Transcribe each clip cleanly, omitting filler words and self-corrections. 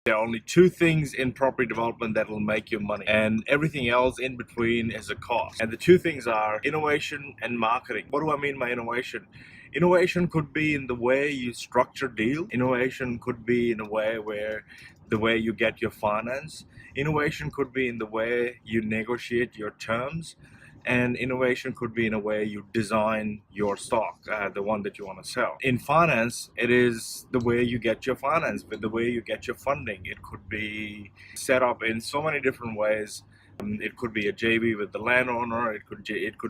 There are only two things in property development that will make you money, and everything else in between is a cost. And the two things are innovation and marketing. What do I mean by innovation? Innovation could be in the way you structure deal. Innovation could be in a way where the way you get your finance. Innovation could be in the way you negotiate your terms. And innovation could be in a way you design your stock, the one that you want to sell. In finance, it is the way you get your finance, but the way you get your funding. It could be set up in so many different ways. It could be a JV with the landowner. It could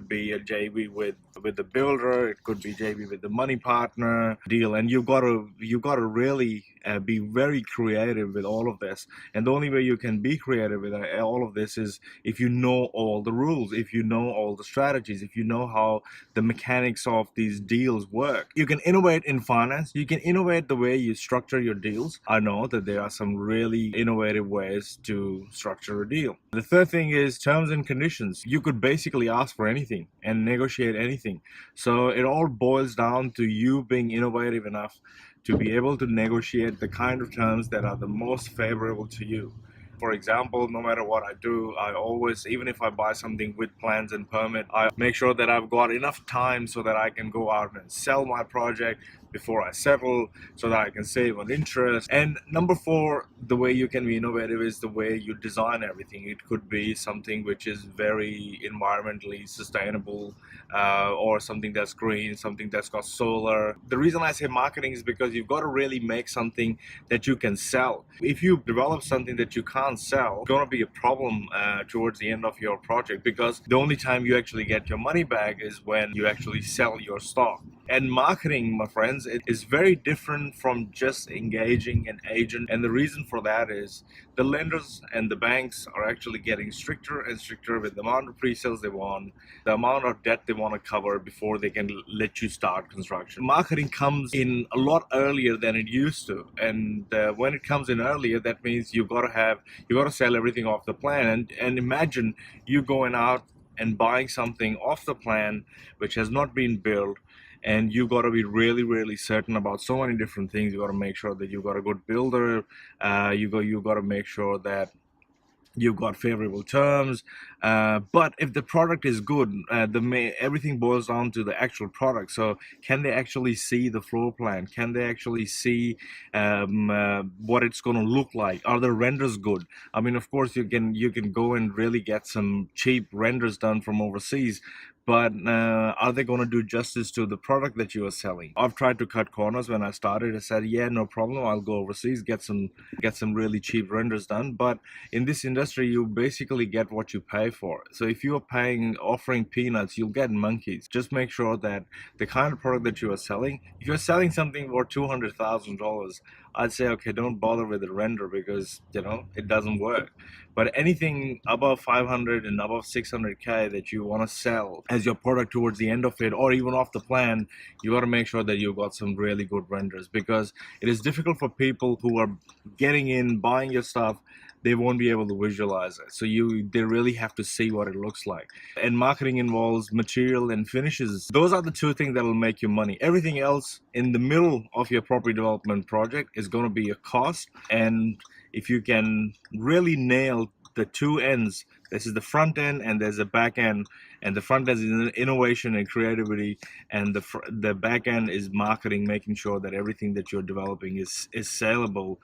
be a JV with the builder. It could be JV with the money partner deal. And you got to really be very creative with all of this. And the only way you can be creative with all of this is if you know all the rules, if you know all the strategies, if you know how the mechanics of these deals work. You can innovate in finance. You can innovate the way you structure your deals. I know that there are some really innovative ways to structure a deal. The third thing is terms and conditions. You could basically ask for anything and negotiate anything. So it all boils down to you being innovative enough to be able to negotiate the kind of terms that are the most favorable to you. For example, no matter what I do, I always, even if I buy something with plans and permit, I make sure that I've got enough time so that I can go out and sell my project before I settle, so that I can save on interest. And number four, the way you can be innovative is the way you design everything. It could be something which is very environmentally sustainable, or something that's green, something that's got solar. The reason I say marketing is because you've got to really make something that you can sell. If you develop something that you can't sell, it's going to be a problem towards the end of your project, because the only time you actually get your money back is when you actually sell your stock. And marketing, my friends, it is very different from just engaging an agent. And the reason for that is the lenders and the banks are actually getting stricter and stricter with the amount of pre-sales they want, the amount of debt they want to cover before they can let you start construction. Marketing comes in a lot earlier than it used to. And when it comes in earlier, that means you got to sell everything off the plan. And imagine you going out and buying something off the plan which has not been built, and you got to be really certain about so many different things. You got to make sure that you got a good builder. You got to make sure that you've got favorable terms. But if the product is good, everything boils down to the actual product. So can they actually see the floor plan? Can they actually see what it's going to look like? Are the renders good? I mean, of course, you can go and really get some cheap renders done from overseas, but are they going to do justice to the product that you are selling? I've tried to cut corners. When I started, I said, yeah, no problem, I'll go overseas, get some really cheap renders done. But in this industry, you basically get what you pay for. So if you are offering peanuts, you'll get monkeys. Just make sure that the kind of product that you are selling, if you're selling something worth $200,000, I'd say, okay, don't bother with the render, because it doesn't work. But anything above 500 and above 600K that you want to sell as your product towards the end of it, or even off the plan, you got to make sure that you've got some really good renders, because it is difficult for people who are getting in, buying your stuff. They won't be able to visualize it. So they really have to see what it looks like. And marketing involves material and finishes. Those are the two things that will make you money. Everything else in the middle of your property development project is going to be a cost. And if you can really nail the two ends, this is the front end and there's a back end, and the front end is innovation and creativity, and the back end is marketing, making sure that everything that you're developing is sellable,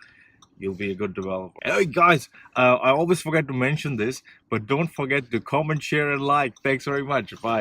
you'll be a good developer. Hey guys, I always forget to mention this, but don't forget to comment, share, and like. Thanks very much. Bye.